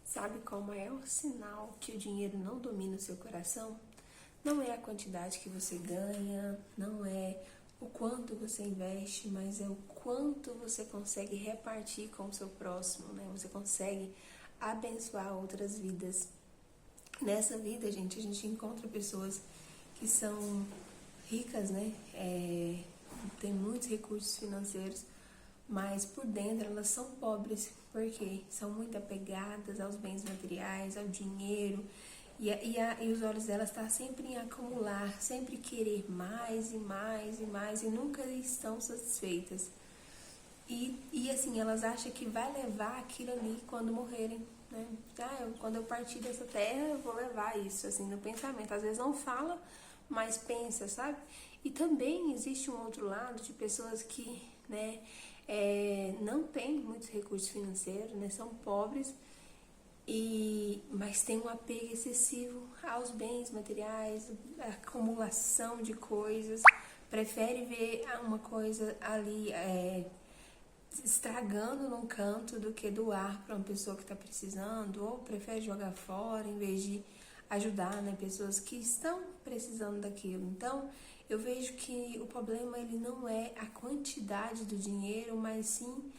Sabe qual o maior sinal que o dinheiro não domina o seu coração? Não é a quantidade que você ganha, não é o quanto você investe, mas é o quanto você consegue repartir com o seu próximo, né? Você consegue abençoar outras vidas. Nessa vida, gente, a gente encontra pessoas que são ricas, né? Tem muitos recursos financeiros, mas por dentro elas são pobres, porque são muito apegadas aos bens materiais, ao dinheiro, e os olhos delas estão sempre em acumular, sempre querer mais e mais e mais, e nunca estão satisfeitas. E assim, elas acham que vai levar aquilo ali quando morrerem, né? Quando eu partir dessa terra, eu vou levar isso, assim, no pensamento. Às vezes não fala, mas pensa, sabe? E também existe um outro lado de pessoas que, né, não têm muitos recursos financeiros, né, são pobres, mas tem um apego excessivo aos bens materiais, a acumulação de coisas, prefere ver uma coisa ali estragando num canto do que doar para uma pessoa que está precisando, ou prefere jogar fora em vez de ajudar, né, pessoas que estão precisando daquilo. Então, eu vejo que o problema ele não é a quantidade do dinheiro, mas sim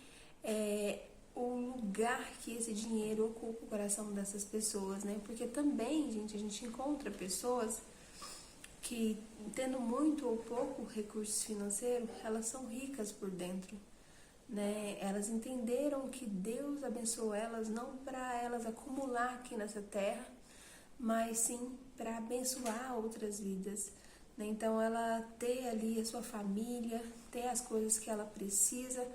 o lugar que esse dinheiro ocupa o coração dessas pessoas, né? Porque também, gente, a gente encontra pessoas que, tendo muito ou pouco recursos financeiros, elas são ricas por dentro, né? Elas entenderam que Deus abençoou elas não para elas acumular aqui nessa terra, mas sim para abençoar outras vidas, né? Então ela ter ali a sua família, ter as coisas que ela precisa,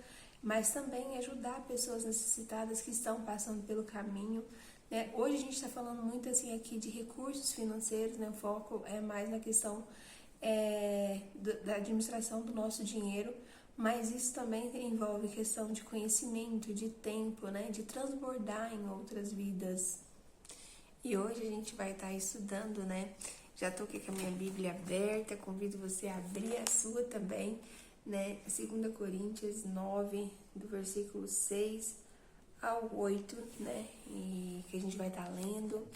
mas também ajudar pessoas necessitadas que estão passando pelo caminho, né? Hoje a gente está falando muito assim aqui de recursos financeiros, né? O foco é mais na questão da administração do nosso dinheiro, mas isso também envolve questão de conhecimento, de tempo, né? De transbordar em outras vidas. E hoje a gente vai estar estudando, né? Já estou aqui com a minha Bíblia aberta, convido você a abrir a sua também, né? 2 Coríntios 9, do versículo 6 ao 8, né? E que a gente vai estar lendo.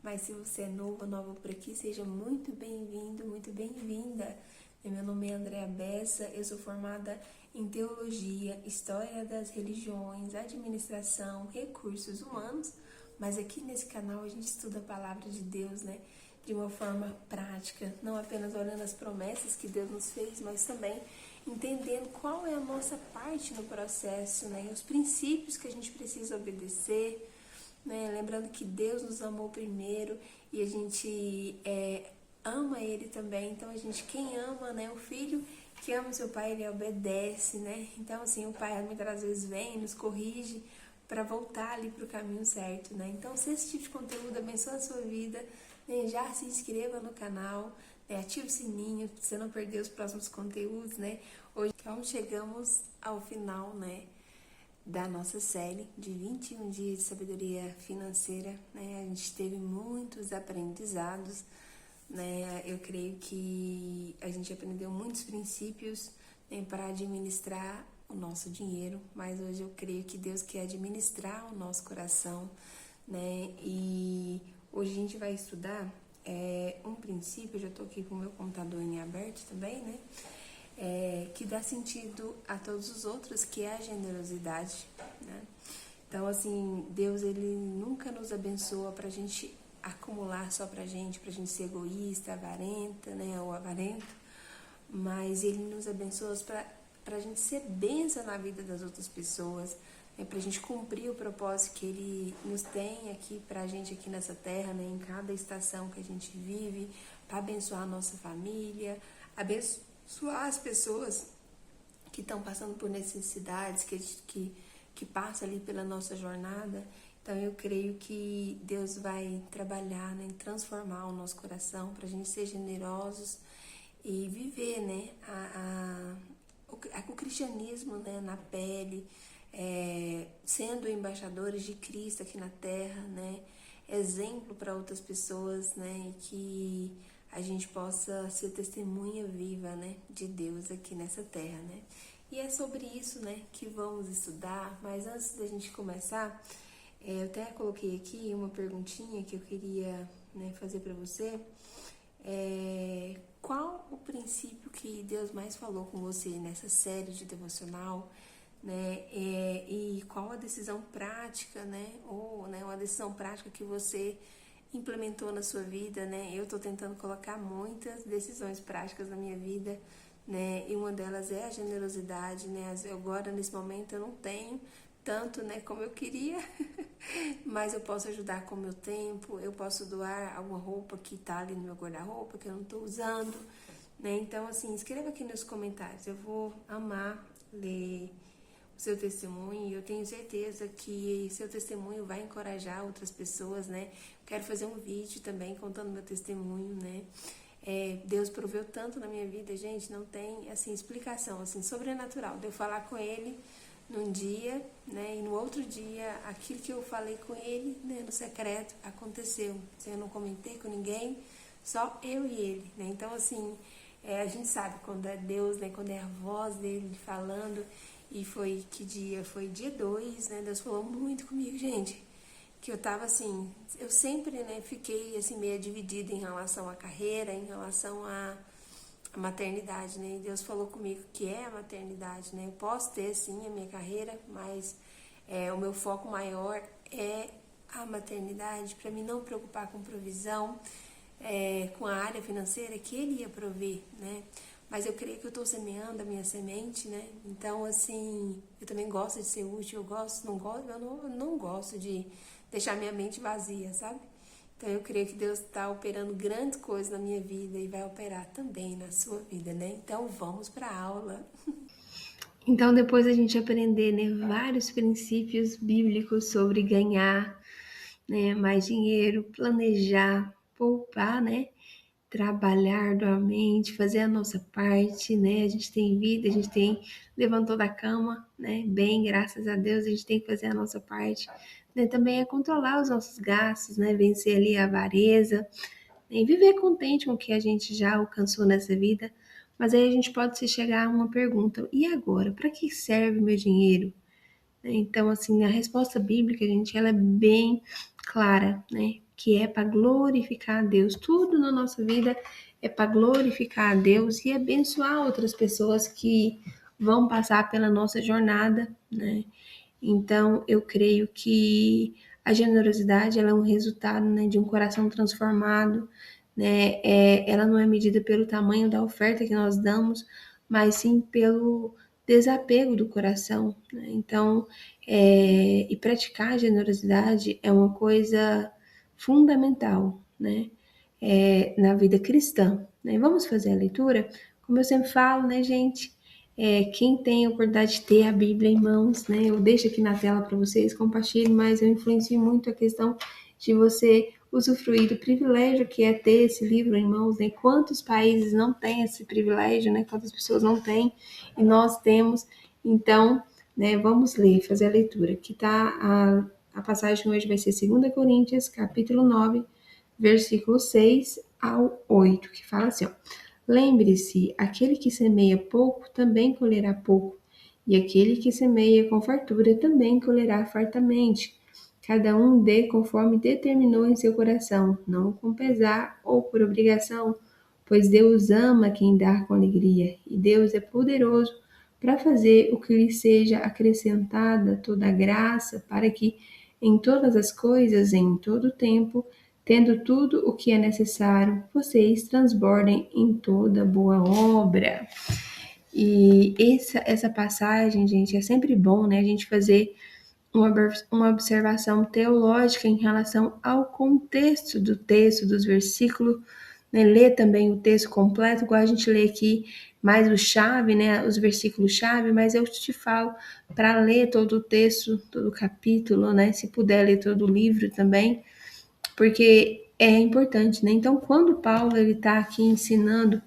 Mas se você é novo ou nova por aqui, seja muito bem-vindo, muito bem-vinda. Meu nome é Andréa Bessa, eu sou formada em Teologia, História das Religiões, Administração, Recursos Humanos, mas aqui nesse canal a gente estuda a Palavra de Deus, né? De uma forma prática, não apenas olhando as promessas que Deus nos fez, mas também entendendo qual é a nossa parte no processo, né? E os princípios que a gente precisa obedecer, né? Lembrando que Deus nos amou primeiro e a gente ama Ele também. Então, quem ama, né? O filho que ama seu pai, ele obedece, né? Então, assim, o pai muitas vezes vem, nos corrige para voltar ali para o caminho certo, né? Então, se esse tipo de conteúdo abençoa a sua vida, né, já se inscreva no canal, né, ative o sininho para você não perder os próximos conteúdos, né? Hoje, então, chegamos ao final, né, da nossa série de 21 dias de sabedoria financeira, né? A gente teve muitos aprendizados, né? Eu creio que a gente aprendeu muitos princípios, né, para administrar o nosso dinheiro, mas hoje eu creio que Deus quer administrar o nosso coração, né? E hoje a gente vai estudar um princípio, eu já estou aqui com o meu computador em aberto também, né? Que dá sentido a todos os outros, que é a generosidade, né? Então, assim, Deus, ele nunca nos abençoa pra gente acumular só pra gente ser egoísta, avarenta, né, ou avarento, mas ele nos abençoa pra gente ser bênção na vida das outras pessoas, né, pra gente cumprir o propósito que ele nos tem aqui pra gente aqui nessa terra, né, em cada estação que a gente vive, pra abençoar a nossa família, abençoar as pessoas que estão passando por necessidades, que passam ali pela nossa jornada. Então eu creio que Deus vai trabalhar, né, em transformar o nosso coração para a gente ser generosos e viver, né, o cristianismo, né, na pele, sendo embaixadores de Cristo aqui na terra, né, exemplo para outras pessoas, né, e que a gente possa ser testemunha viva, né, de Deus aqui nessa terra, né. E é sobre isso, né, que vamos estudar, mas antes da gente começar, Eu até coloquei aqui uma perguntinha que eu queria, né, fazer para você. Qual o princípio que Deus mais falou com você nessa série de devocional, né? E qual a decisão prática, né? Ou, né, uma decisão prática que você implementou na sua vida, né? Eu estou tentando colocar muitas decisões práticas na minha vida, né? E uma delas é a generosidade, né? Agora, nesse momento, eu não tenho tanto, né, como eu queria, mas eu posso ajudar com o meu tempo, eu posso doar alguma roupa que tá ali no meu guarda-roupa, que eu não tô usando, né? Então, assim, escreva aqui nos comentários, eu vou amar ler o seu testemunho e eu tenho certeza que seu testemunho vai encorajar outras pessoas, né? Quero fazer um vídeo também contando meu testemunho, né? Deus proveu tanto na minha vida, gente, não tem, assim, explicação, assim, sobrenatural, de eu falar com Ele num dia, né, e no outro dia, aquilo que eu falei com Ele, né, no secreto, aconteceu, eu não comentei com ninguém, só eu e Ele, né, então, assim, a gente sabe quando é Deus, né, quando é a voz dele falando, e foi que dia? Foi dia 2, né, Deus falou muito comigo, gente, que eu tava assim, eu sempre, né, fiquei assim meio dividida em relação à carreira, em relação à maternidade, né? E Deus falou comigo que é a maternidade, né? Eu posso ter sim a minha carreira, mas o meu foco maior é a maternidade, para mim não preocupar com provisão, com a área financeira que Ele ia prover, né? Mas eu creio que eu estou semeando a minha semente, né? Então, assim, eu também gosto de ser útil, eu não gosto de deixar minha mente vazia, sabe? Então, eu creio que Deus está operando grandes coisas na minha vida e vai operar também na sua vida, né? Então, vamos para a aula. Então, depois a gente aprender, né, vários princípios bíblicos sobre ganhar, né, mais dinheiro, planejar, poupar, né? Trabalhar arduamente, fazer a nossa parte, né? A gente tem vida, a gente tem levantou da cama, né? Bem, graças a Deus, a gente tem que fazer a nossa parte. Né? Também é controlar os nossos gastos, né? Vencer ali a avareza, né? E viver contente com o que a gente já alcançou nessa vida. Mas aí a gente pode se chegar a uma pergunta: e agora? Para que serve meu dinheiro? Então, assim, a resposta bíblica, gente, ela é bem clara, né? Que é para glorificar a Deus. Tudo na nossa vida é para glorificar a Deus e abençoar outras pessoas que vão passar pela nossa jornada, né? Então, eu creio que a generosidade ela é um resultado, né, de um coração transformado, né? Ela não é medida pelo tamanho da oferta que nós damos, mas sim pelo desapego do coração, né? Então, e praticar a generosidade é uma coisa fundamental, né? Na vida cristã, né? Vamos fazer a leitura? Como eu sempre falo, né, gente? Quem tem a oportunidade de ter a Bíblia em mãos, né? Eu deixo aqui na tela para vocês, compartilhe, mas eu influencio muito a questão de você usufruir do privilégio que é ter esse livro em mãos, né? Quantos países não têm esse privilégio, né? Quantas pessoas não têm e nós temos. Então, né, vamos ler, fazer a leitura. Aqui tá a passagem hoje vai ser 2 Coríntios, capítulo 9, versículo 6 ao 8, que fala assim, ó: lembre-se, aquele que semeia pouco também colherá pouco, e aquele que semeia com fartura também colherá fartamente. Cada um dê conforme determinou em seu coração, não com pesar ou por obrigação, pois Deus ama quem dá com alegria, e Deus é poderoso para fazer o que lhe seja acrescentada toda a graça, para que em todas as coisas, em todo tempo, tendo tudo o que é necessário, vocês transbordem em toda boa obra. E essa passagem, gente, é sempre bom, né? A gente fazer uma observação teológica em relação ao contexto do texto, dos versículos, né? Ler também o texto completo, igual a gente lê aqui mais o chave, né? Os versículos chave, mas eu te falo para ler todo o texto, todo o capítulo, né? Se puder ler todo o livro também, porque é importante, né? Então, quando Paulo ele está aqui ensinando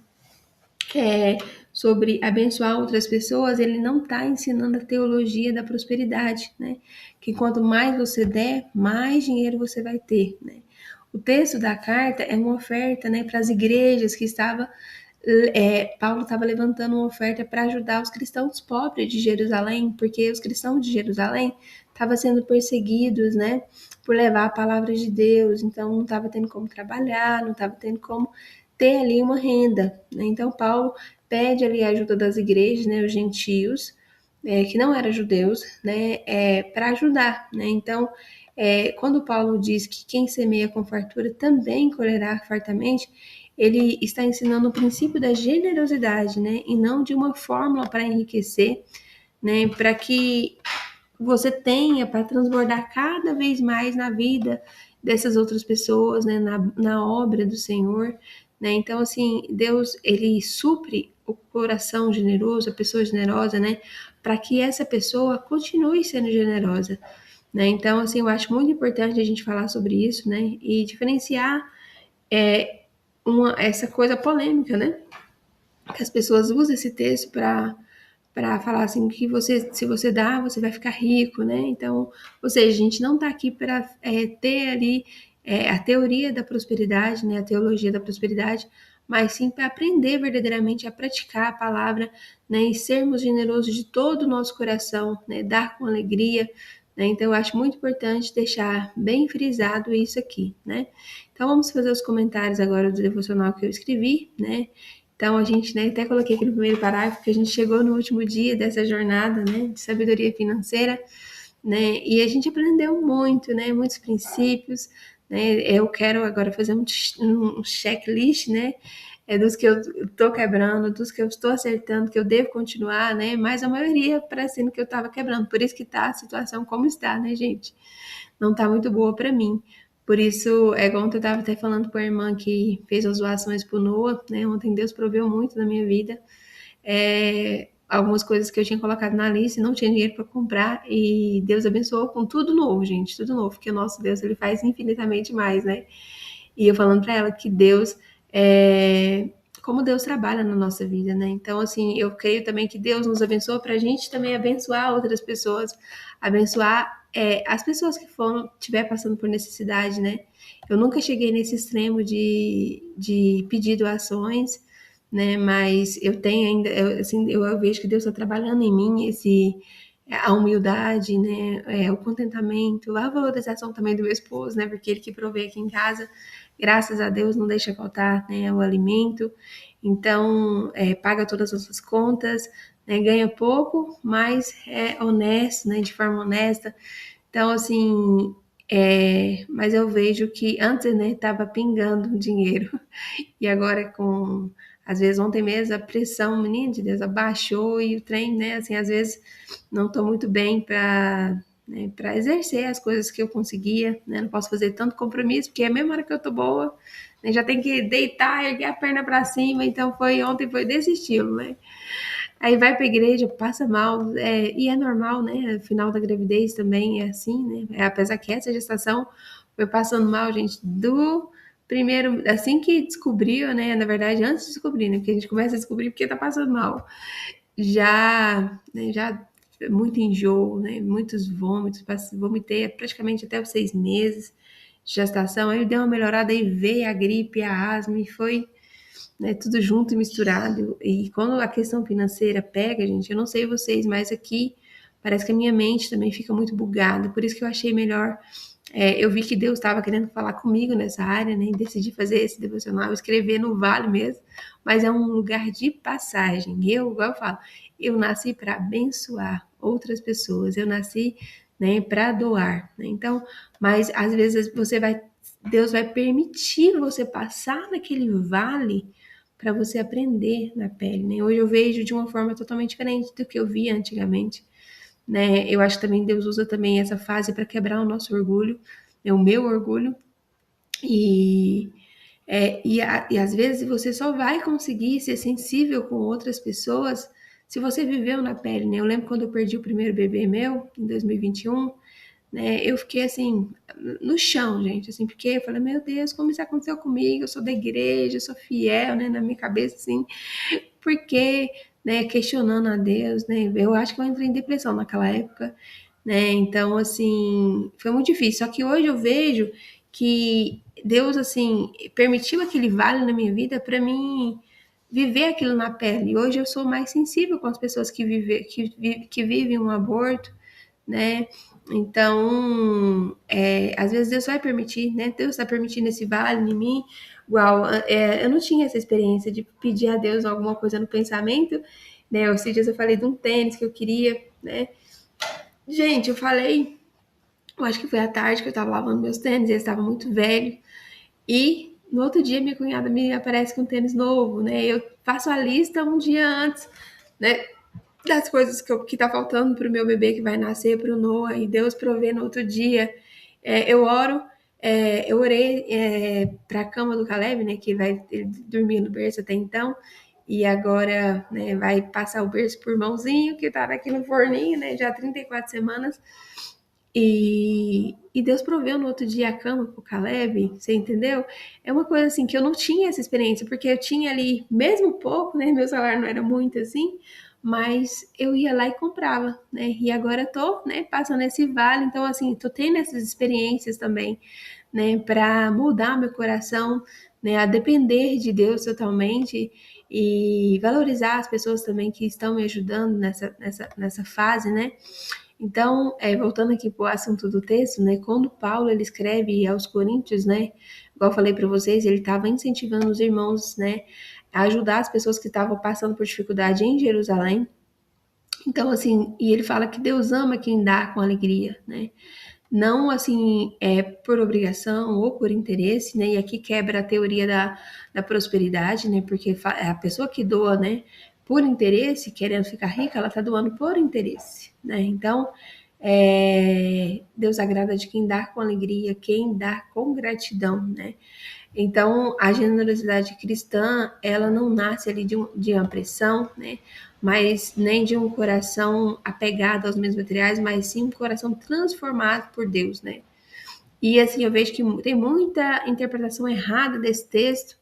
sobre abençoar outras pessoas, ele não está ensinando a teologia da prosperidade, né? Que quanto mais você der, mais dinheiro você vai ter, né? O texto da carta é uma oferta, né, para as igrejas que Paulo estava levantando uma oferta para ajudar os cristãos pobres de Jerusalém, porque os cristãos de Jerusalém estavam sendo perseguidos, né, por levar a palavra de Deus, então não estava tendo como trabalhar, não estava tendo como ter ali uma renda, né? Então Paulo pede ali a ajuda das igrejas, né, os gentios, que não eram judeus, né, para ajudar, né? Então, quando Paulo diz que quem semeia com fartura também colherá fartamente, ele está ensinando o princípio da generosidade, né, e não de uma fórmula para enriquecer, né, para que você tenha para transbordar cada vez mais na vida dessas outras pessoas, né, na obra do Senhor, né? Então, assim, Deus, ele supre o coração generoso, a pessoa generosa, né, para que essa pessoa continue sendo generosa, né? Então, assim, eu acho muito importante a gente falar sobre isso, né, e diferenciar essa coisa polêmica, né, que as pessoas usam esse texto para falar assim que se você dá, você vai ficar rico, né? Então, ou seja, a gente não está aqui para ter ali a teoria da prosperidade, né? A teologia da prosperidade, mas sim para aprender verdadeiramente a praticar a palavra, né? E sermos generosos de todo o nosso coração, né? Dar com alegria, né? Então, eu acho muito importante deixar bem frisado isso aqui, né? Então, vamos fazer os comentários agora do devocional que eu escrevi, né? Então, a gente, né, até coloquei aqui no primeiro parágrafo que a gente chegou no último dia dessa jornada, né, de sabedoria financeira, né, e a gente aprendeu muito, né, muitos princípios, né, eu quero agora fazer um checklist, né, dos que eu estou quebrando, dos que eu estou acertando, que eu devo continuar, né, mas a maioria parecendo que eu estava quebrando, por isso que está a situação como está, né, gente, não está muito boa para mim. Por isso, ontem eu estava até falando com a irmã que fez as doações pro Noah, né? Ontem Deus proveu muito na minha vida. Algumas coisas que eu tinha colocado na lista e não tinha dinheiro para comprar e Deus abençoou com tudo novo, gente, tudo novo, porque o nosso Deus, ele faz infinitamente mais, né? E eu falando para ela que Deus como Deus trabalha na nossa vida, né? Então, assim, eu creio também que Deus nos abençoa para a gente também abençoar outras pessoas, abençoar as pessoas que estiver passando por necessidade, né? Eu nunca cheguei nesse extremo de pedir doações, né? Mas eu tenho ainda, eu vejo que Deus está trabalhando em mim a humildade, né? O contentamento, a valorização também do meu esposo, né? Porque ele que provê aqui em casa, graças a Deus, não deixa faltar, né, o alimento. Então, paga todas as suas contas, né? Ganha pouco, mas é honesto, né? De forma honesta. Então, assim, mas eu vejo que antes, né, tava pingando dinheiro. E agora às vezes ontem mesmo a pressão, menino de Deus, abaixou e o trem, né, assim, às vezes não estou muito bem para exercer as coisas que eu conseguia, né, não posso fazer tanto compromisso, porque é a mesma hora que eu tô boa, né, já tem que deitar, erguer a perna para cima, então ontem foi desse estilo, né. Aí vai pra igreja, passa mal, e é normal, né? Final da gravidez também é assim, né? Apesar que essa gestação foi passando mal, gente, do primeiro, assim que descobriu, né? Na verdade, antes de descobrir, né? Porque a gente começa a descobrir porque tá passando mal. Já muito enjoo, né? Muitos vômitos, vomitei praticamente até os 6 meses de gestação. Aí deu uma melhorada e veio a gripe, a asma e foi, né, tudo junto e misturado. E quando a questão financeira pega, gente, eu não sei vocês, mas aqui parece que a minha mente também fica muito bugada. Por isso que eu achei melhor. Eu vi que Deus estava querendo falar comigo nessa área, né? E decidi fazer esse devocional, escrever no vale mesmo. Mas é um lugar de passagem. Igual eu falo, eu nasci para abençoar outras pessoas. Eu nasci, né, para doar. Né? Então, mas às vezes Deus vai permitir você passar naquele vale para você aprender na pele, né? Hoje eu vejo de uma forma totalmente diferente do que eu via antigamente, né? Eu acho que também Deus usa também essa fase para quebrar o nosso orgulho, né? O meu orgulho e e às vezes você só vai conseguir ser sensível com outras pessoas se você viveu na pele, né? Eu lembro quando eu perdi o primeiro bebê meu, em 2021, né? Eu fiquei assim, no chão, gente, assim, porque eu falei, meu Deus, como isso aconteceu comigo? Eu sou da igreja, eu sou fiel, né? Na minha cabeça, assim, porque, né, questionando a Deus, né? Eu acho que eu entrei em depressão naquela época, né? Então, assim, foi muito difícil. Só que hoje eu vejo que Deus, assim, permitiu aquele vale na minha vida para mim viver aquilo na pele. Hoje eu sou mais sensível com as pessoas que vivem um aborto, né? Então, às vezes Deus vai permitir, né? Deus está permitindo esse vale em mim. Igual, eu não tinha essa experiência de pedir a Deus alguma coisa no pensamento, né? Esses dias eu falei de um tênis que eu queria, né? Gente, eu acho que foi à tarde que eu tava lavando meus tênis, eles estavam muito velhos. E no outro dia minha cunhada me aparece com um tênis novo, né? Eu faço a lista um dia antes, né? Das coisas que tá faltando pro meu bebê que vai nascer, pro Noah, e Deus provê no outro dia. Eu oro, eu orei pra cama do Caleb, né? Que vai ele dormir no berço até então. E agora, né, vai passar o berço por mãozinho, que tá aqui no forninho, né? Já há 34 semanas. E Deus proveu no outro dia a cama pro Caleb, você entendeu? É uma coisa assim que eu não tinha essa experiência, porque eu tinha ali, mesmo pouco, né? Meu salário não era muito assim, mas eu ia lá e comprava, né? E agora eu tô, né, passando esse vale, então assim, tô tendo essas experiências também, né, para mudar meu coração, né, a depender de Deus totalmente e valorizar as pessoas também que estão me ajudando nessa fase, né? Então, voltando aqui para o assunto do texto, né? Quando Paulo ele escreve aos Coríntios, né? Igual eu falei para vocês, ele estava incentivando os irmãos, né? A ajudar as pessoas que estavam passando por dificuldade em Jerusalém. Então, assim, e ele fala que Deus ama quem dá com alegria, né? Não assim por obrigação ou por interesse, né? E aqui quebra a teoria da prosperidade, né? Porque a pessoa que doa, né? Por interesse, querendo ficar rica, ela está doando por interesse, né? Então, Deus agrada de quem dá com alegria, quem dá com gratidão, né? Então, a generosidade cristã, ela não nasce ali de uma pressão, né? Mas nem de um coração apegado aos meus materiais, mas sim um coração transformado por Deus, né? E assim, eu vejo que tem muita interpretação errada desse texto,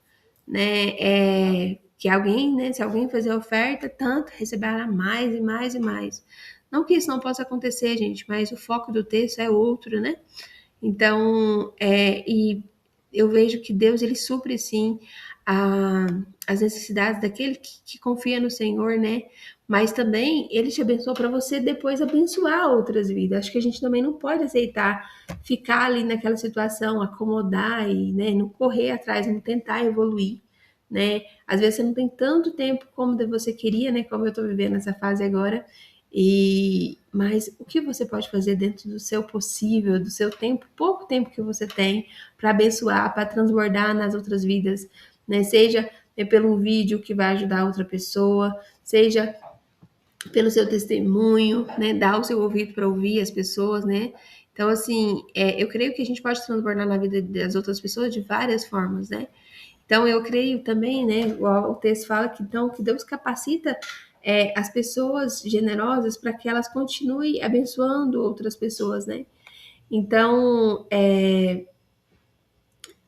né? Que alguém, né? Se alguém fazer oferta, tanto receberá mais e mais e mais. Não que isso não possa acontecer, gente, mas o foco do texto é outro, né? Então, e eu vejo que Deus ele supre sim a, as necessidades daquele que confia no Senhor, né? Mas também ele te abençoa para você depois abençoar outras vidas. Acho que a gente também não pode aceitar ficar ali naquela situação, acomodar e, né, não correr atrás, não tentar evoluir, né? Às vezes você não tem tanto tempo como você queria, né? Como eu tô vivendo essa fase agora. Mas o que você pode fazer dentro do seu possível, do seu tempo, pouco tempo que você tem, para abençoar, para transbordar nas outras vidas, né? Seja pelo vídeo que vai ajudar outra pessoa, seja pelo seu testemunho, né? Dar o seu ouvido para ouvir as pessoas, né? Então, assim, eu creio que a gente pode transbordar na vida das outras pessoas de várias formas, né? Então, eu creio também, né? O texto fala que, então, que Deus capacita as pessoas generosas para que elas continuem abençoando outras pessoas, né? Então,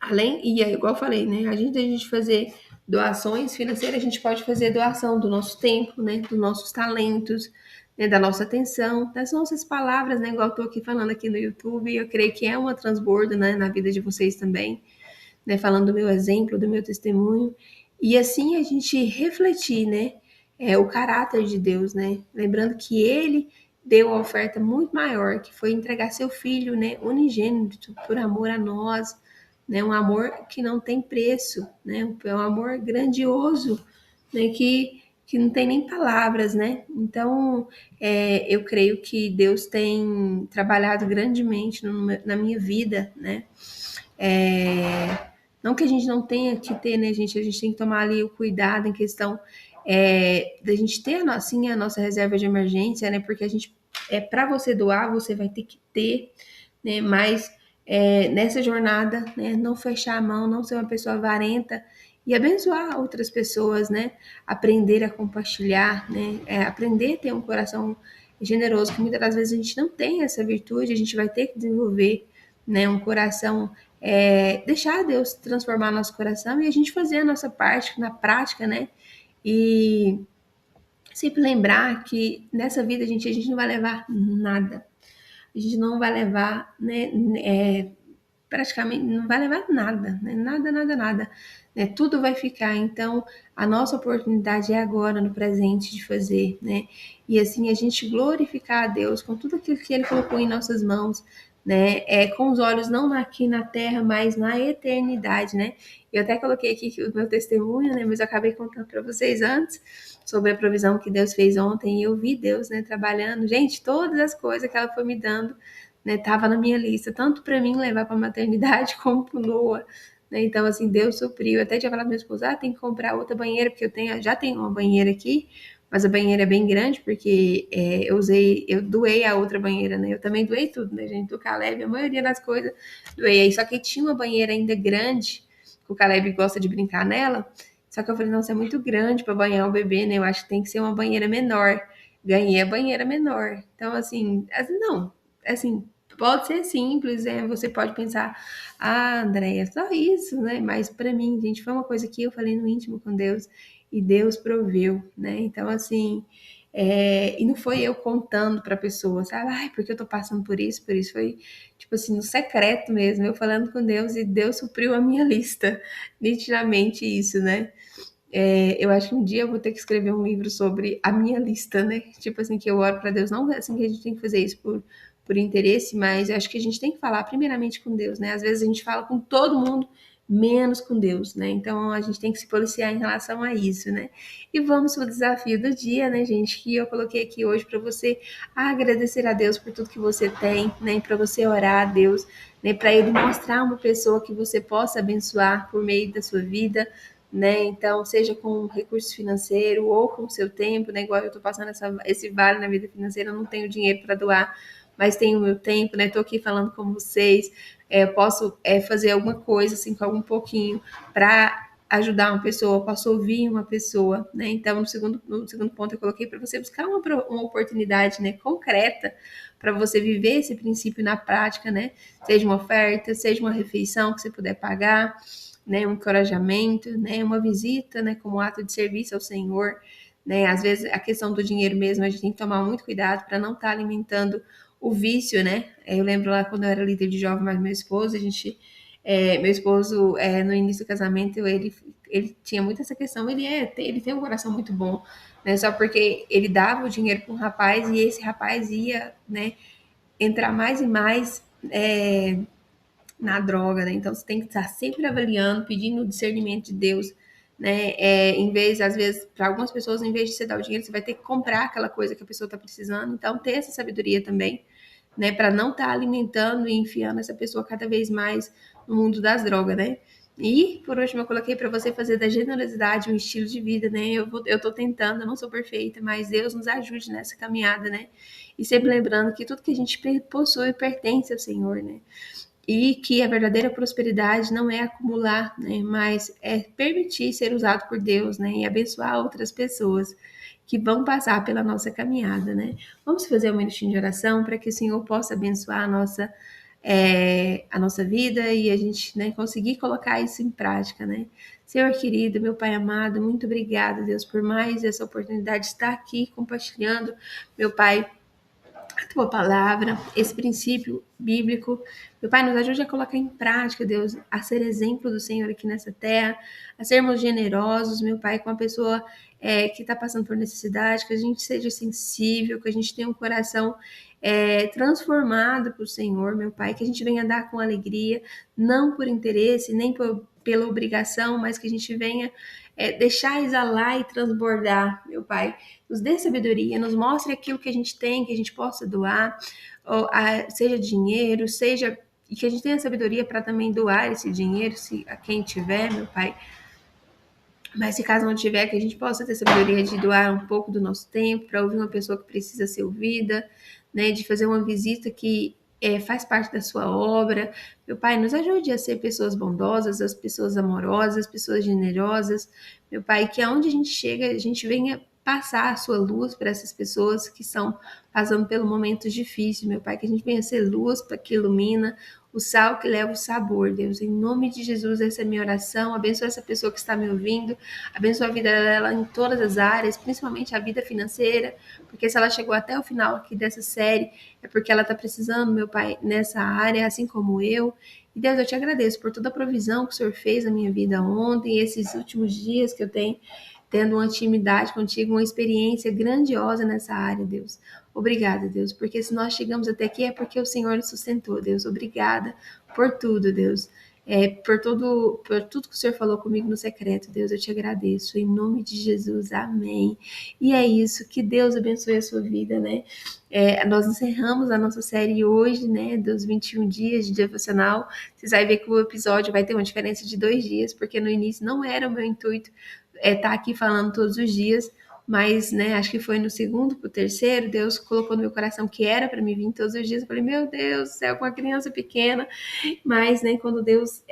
além, e é igual eu falei, né? A gente fazer doações financeiras, a gente pode fazer doação do nosso tempo, né? Dos nossos talentos, né? Da nossa atenção, das nossas palavras, né? Igual eu tô aqui falando aqui no YouTube, eu creio que é uma transbordo, né? Na vida de vocês também, né? Falando do meu exemplo, do meu testemunho. E assim a gente refletir, né? O caráter de Deus, né? Lembrando que Ele deu a oferta muito maior, que foi entregar seu Filho, né? Unigênito, por amor a nós, né? Um amor que não tem preço, né? Um amor grandioso, né? Que não tem nem palavras, né? Então, eu creio que Deus tem trabalhado grandemente na minha vida, né? Não que a gente não tenha que ter, né, gente? A gente tem que tomar ali o cuidado em questão da gente ter assim a nossa reserva de emergência, né? Porque a gente, para você doar, você vai ter que ter, né? Mas nessa jornada, né? Não fechar a mão, não ser uma pessoa avarenta e abençoar outras pessoas, né? Aprender a compartilhar, né? Aprender a ter um coração generoso, que muitas das vezes a gente não tem essa virtude, a gente vai ter que desenvolver, né? Um coração deixar Deus transformar nosso coração e a gente fazer a nossa parte na prática, né? E sempre lembrar que nessa vida a gente não vai levar nada. A gente não vai levar, né, praticamente não vai levar nada, né? Nada, nada, nada. Né? Tudo vai ficar. Então, a nossa oportunidade é agora, no presente, de fazer, né? E assim, a gente glorificar a Deus com tudo aquilo que Ele colocou em nossas mãos, né? Com os olhos não aqui na terra, mas na eternidade, né? Eu até coloquei aqui o meu testemunho, né? Mas eu acabei contando para vocês antes sobre a provisão que Deus fez ontem e eu vi Deus, né, trabalhando. Gente, todas as coisas que ela foi me dando, né, tava na minha lista, tanto para mim levar para maternidade como para Noah, né? Então assim, Deus supriu. Eu até tinha falado para minha esposa, tem que comprar outra banheira porque já tenho uma banheira aqui, mas a banheira é bem grande porque eu doei a outra banheira, né? Eu também doei tudo, né, gente? Do Caleb, a maioria das coisas doei. Aí só que tinha uma banheira ainda grande, que o Caleb gosta de brincar nela. Só que eu falei, nossa, é muito grande para banhar o bebê, né? Eu acho que tem que ser uma banheira menor. Ganhei a banheira menor. Então, assim, não, assim, pode ser simples, você pode pensar, Andréia, só isso, né? Mas para mim, gente, foi uma coisa que eu falei no íntimo com Deus e Deus proveu, né? Então, assim, e não foi eu contando para a pessoa, sabe? Ai, porque eu tô passando por isso, foi, tipo assim, no secreto mesmo, eu falando com Deus e Deus supriu a minha lista, nitidamente isso, né? Eu acho que um dia eu vou ter que escrever um livro sobre a minha lista, né? Tipo assim, que eu oro para Deus. Não é assim que a gente tem que fazer isso por interesse, mas eu acho que a gente tem que falar primeiramente com Deus, né? Às vezes a gente fala com todo mundo, menos com Deus, né? Então a gente tem que se policiar em relação a isso, né? E vamos para o desafio do dia, né, gente? Que eu coloquei aqui hoje para você agradecer a Deus por tudo que você tem, né? Para você orar a Deus, né? Para Ele mostrar uma pessoa que você possa abençoar por meio da sua vida, né? Então, seja com recurso financeiro ou com seu tempo, né? Igual eu tô passando esse vale na vida financeira, eu não tenho dinheiro para doar, mas tenho o meu tempo, né? Tô aqui falando com vocês, posso fazer alguma coisa, assim, com algum pouquinho para ajudar uma pessoa, posso ouvir uma pessoa, né? Então, no segundo ponto, eu coloquei para você buscar uma oportunidade, né, concreta para você viver esse princípio na prática, né? Seja uma oferta, seja uma refeição que você puder pagar, né, um encorajamento, né, uma visita, né, como ato de serviço ao Senhor, né, às vezes a questão do dinheiro mesmo, a gente tem que tomar muito cuidado para não estar alimentando o vício, né, eu lembro lá quando eu era líder de jovem, mas meu esposo, no início do casamento, ele tinha muito essa questão, ele tem um coração muito bom, né, só porque ele dava o dinheiro para um rapaz e esse rapaz ia, né, entrar mais e mais, na droga, né? Então você tem que estar sempre avaliando, pedindo o discernimento de Deus, né? Às vezes, para algumas pessoas, em vez de você dar o dinheiro, você vai ter que comprar aquela coisa que a pessoa está precisando. Então, ter essa sabedoria também, né? Para não estar alimentando e enfiando essa pessoa cada vez mais no mundo das drogas, né? E, por último, eu coloquei para você fazer da generosidade um estilo de vida, né? Eu tô tentando, eu não sou perfeita, mas Deus nos ajude nessa caminhada, né? E sempre lembrando que tudo que a gente possui pertence ao Senhor, né? E que a verdadeira prosperidade não é acumular, né, mas é permitir ser usado por Deus, né, e abençoar outras pessoas que vão passar pela nossa caminhada, né. Vamos fazer um minutinho de oração para que o Senhor possa abençoar a nossa vida e a gente, né, conseguir colocar isso em prática, né. Senhor querido, meu Pai amado, muito obrigada, Deus, por mais essa oportunidade de estar aqui compartilhando, meu Pai, a tua palavra, esse princípio bíblico. Meu Pai, nos ajude a colocar em prática, Deus, a ser exemplo do Senhor aqui nessa terra, a sermos generosos, meu Pai, com a pessoa que está passando por necessidade, que a gente seja sensível, que a gente tenha um coração transformado para o Senhor, meu Pai, que a gente venha dar com alegria, não por interesse, nem pela obrigação, mas que a gente venha deixar exalar e transbordar, meu Pai. Nos dê sabedoria, nos mostre aquilo que a gente tem, que a gente possa doar, seja dinheiro, seja. E que a gente tenha sabedoria para também doar esse dinheiro, se a quem tiver, meu Pai. Mas se caso não tiver, que a gente possa ter sabedoria de doar um pouco do nosso tempo para ouvir uma pessoa que precisa ser ouvida, né? De fazer uma visita que faz parte da sua obra. Meu Pai, nos ajude a ser pessoas bondosas, as pessoas amorosas, as pessoas generosas. Meu Pai, que aonde a gente chega, a gente venha passar a sua luz para essas pessoas que estão passando pelo momento difícil, meu Pai, que a gente venha ser luz para que ilumina, o sal que leva o sabor, Deus. Em nome de Jesus, essa é a minha oração. Abençoa essa pessoa que está me ouvindo, abençoa a vida dela em todas as áreas, principalmente a vida financeira, porque se ela chegou até o final aqui dessa série, é porque ela está precisando, meu Pai, nessa área, assim como eu. E Deus, eu te agradeço por toda a provisão que o Senhor fez na minha vida ontem, esses últimos dias que eu tenho tendo uma intimidade contigo, uma experiência grandiosa nessa área, Deus. Obrigada, Deus, porque se nós chegamos até aqui é porque o Senhor nos sustentou, Deus. Obrigada por tudo, Deus. Por tudo que o Senhor falou comigo no secreto, Deus, eu te agradeço. Em nome de Jesus, amém. E é isso, que Deus abençoe a sua vida, né? Nós encerramos a nossa série hoje, né, dos 21 dias de devocional. Vocês vão ver que o episódio vai ter uma diferença de 2 dias, porque no início não era o meu intuito tá aqui falando todos os dias, mas, né, acho que foi no segundo pro terceiro, Deus colocou no meu coração que era para mim vir todos os dias. Eu falei, meu Deus do céu, com uma criança pequena, mas, né, quando Deus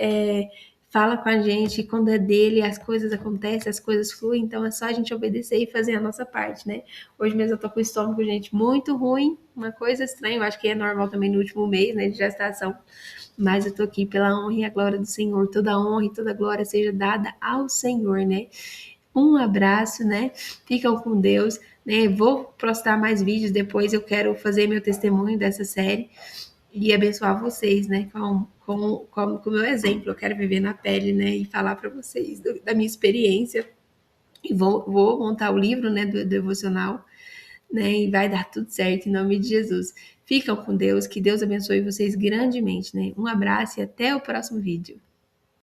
fala com a gente, quando é dele, as coisas acontecem, as coisas fluem, então é só a gente obedecer e fazer a nossa parte, né? Hoje mesmo eu tô com o estômago, gente, muito ruim, uma coisa estranha, eu acho que é normal também no último mês, né, de gestação, mas eu tô aqui pela honra e a glória do Senhor, toda a honra e toda a glória seja dada ao Senhor, né? Um abraço, né? Ficam com Deus, né? Vou postar mais vídeos depois, eu quero fazer meu testemunho dessa série e abençoar vocês, né? Com o meu exemplo, eu quero viver na pele, né? E falar para vocês da minha experiência. E vou montar o livro, né? Do devocional, né? E vai dar tudo certo em nome de Jesus. Ficam com Deus, que Deus abençoe vocês grandemente, né? Um abraço e até o próximo vídeo.